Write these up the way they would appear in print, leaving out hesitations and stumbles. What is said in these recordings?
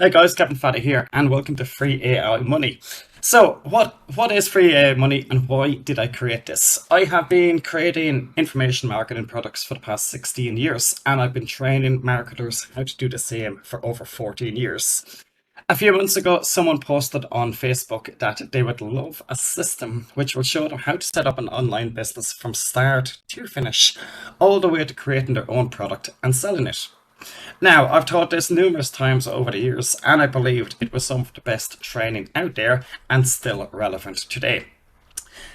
Hey guys, Kevin Faddy here, and welcome to Free AI Money. So, what is Free AI Money, and why did I create this? I have been creating information marketing products for the past 16 years, and I've been training marketers how to do the same for over 14 years. A few months ago, someone posted on Facebook that they would love a system which will show them how to set up an online business from start to finish, all the way to creating their own product and selling it. Now, I've taught this numerous times over the years, and I believed it was some of the best training out there and still relevant today.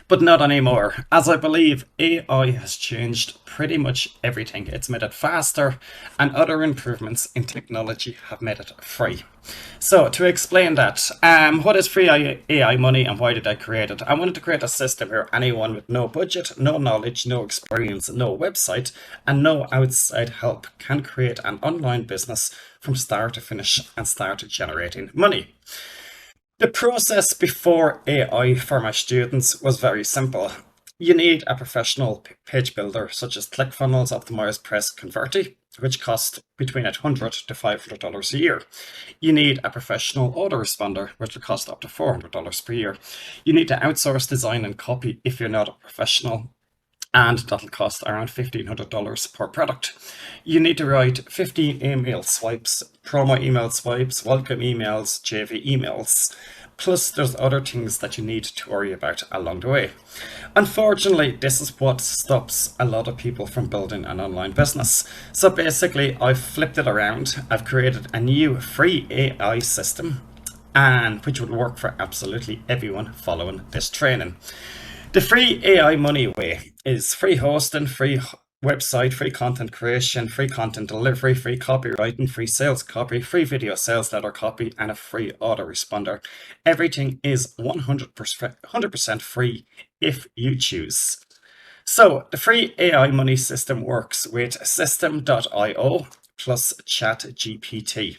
But not anymore, as I believe AI has changed pretty much everything. It's made it faster, and other improvements in technology have made it free. So, to explain that, what is free AI money and why did I create it? I wanted to create a system where anyone with no budget, no knowledge, no experience, no website, and no outside help can create an online business from start to finish and start generating money. The process before AI for my students was very simple. You need a professional page builder such as ClickFunnels, Optimize, Press, Converti, which cost between $100 to $500 a year. You need a professional autoresponder, which will cost up to $400 per year. You need to outsource design and copy if you're not a professional, and that'll cost around $1,500 per product. You need to write 15 email swipes, promo email swipes, welcome emails, JV emails. Plus, there's other things that you need to worry about along the way. Unfortunately, this is what stops a lot of people from building an online business. So basically, I've flipped it around. I've created a new free AI system, and which would work for absolutely everyone following this training. The free AI money way is free hosting, free website, free content creation, free content delivery, free copywriting, free sales copy, free video sales letter copy, and a free autoresponder. Everything is 100% free if you choose. So the free AI money system works with system.io plus ChatGPT.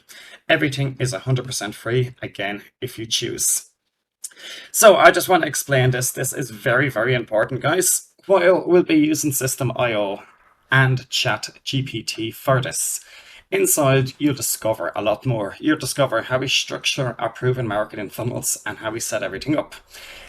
Everything is 100% free, again, if you choose. So I just want to explain this. This is very, very important, guys. While we'll be using System.io and ChatGPT for this, inside you'll discover a lot more. You'll discover how we structure our proven marketing funnels and how we set everything up.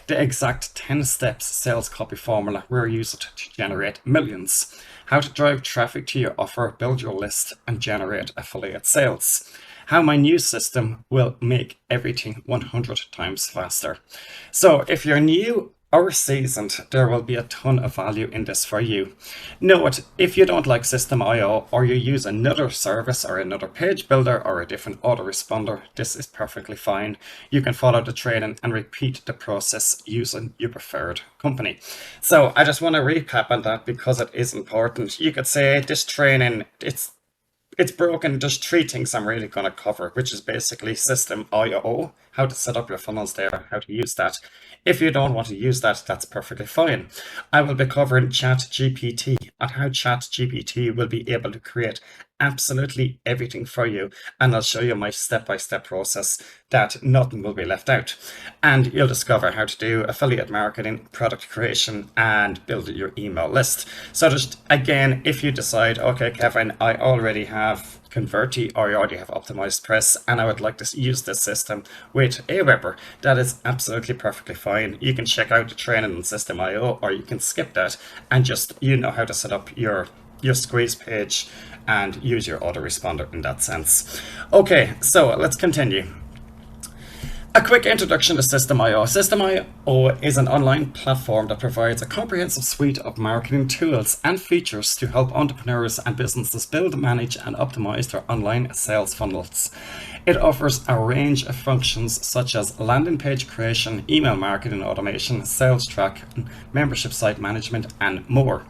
The exact 10 steps sales copy formula we're using to generate millions. How to drive traffic to your offer, build your list, and generate affiliate sales. How my new system will make everything 100 times faster. So if you're new or seasoned, there will be a ton of value in this for you. Note, if you don't like System.io or you use another service or another page builder or a different autoresponder, this is perfectly fine. You can follow the training and repeat the process using your preferred company. So I just want to recap on that because it is important. You could say this training, it's broken. There's three things I'm really going to cover, which is basically System.io, how to set up your funnels there, how to use that. If you don't want to use that, that's perfectly fine. I will be covering ChatGPT and how ChatGPT will be able to create absolutely everything for you. And I'll show you my step-by-step process that nothing will be left out. And you'll discover how to do affiliate marketing, product creation, and build your email list. So just again, if you decide, okay, Kevin, I already have Converti or I already have optimized press and I would like to use this system with Aweber, that is absolutely perfectly fine. You can check out the training on System.io or you can skip that and just know how to set up your squeeze page and use your autoresponder in that sense. Okay, so let's continue. A quick introduction to System.io. System.io is an online platform that provides a comprehensive suite of marketing tools and features to help entrepreneurs and businesses build, manage, and optimize their online sales funnels. It offers a range of functions such as landing page creation, email marketing automation, sales tracking, membership site management, and more.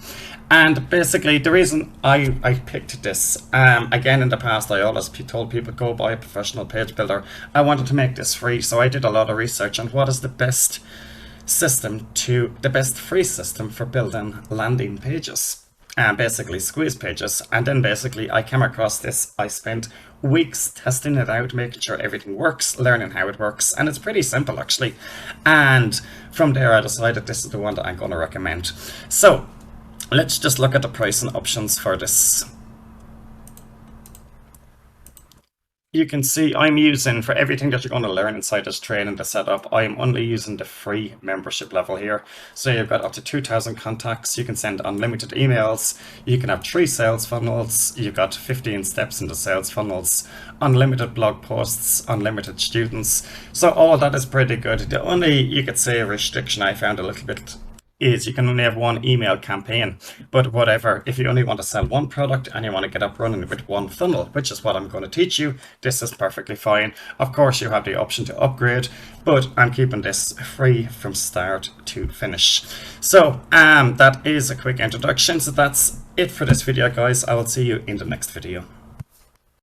And basically, the reason I picked this, again, in the past, I always told people go buy a professional page builder. I wanted to make this free, so I did a lot of research on what is the best free system for building landing pages. And basically squeeze pages. And then basically I came across this. I spent weeks testing it out, making sure everything works, learning how it works. And it's pretty simple actually. And from there I decided this is the one that I'm going to recommend. So let's just look at the pricing options for this. you can see I'm using, for everything that you're going to learn inside this training, the setup, I'm only using the free membership level here. So you've got up to 2,000 contacts, you can send unlimited emails, you can have 3 sales funnels, you've got 15 steps in the sales funnels, unlimited blog posts, unlimited students. So all that is pretty good. The only, you could say, restriction I found a little bit is you can only have one email campaign, but whatever, if you only want to sell one product and you want to get up running with one funnel, which is what I'm going to teach you, this is perfectly fine. Of course you have the option to upgrade, but I'm keeping this free from start to finish. So that is a quick introduction. So that's it for this video, guys. I will see you in the next video.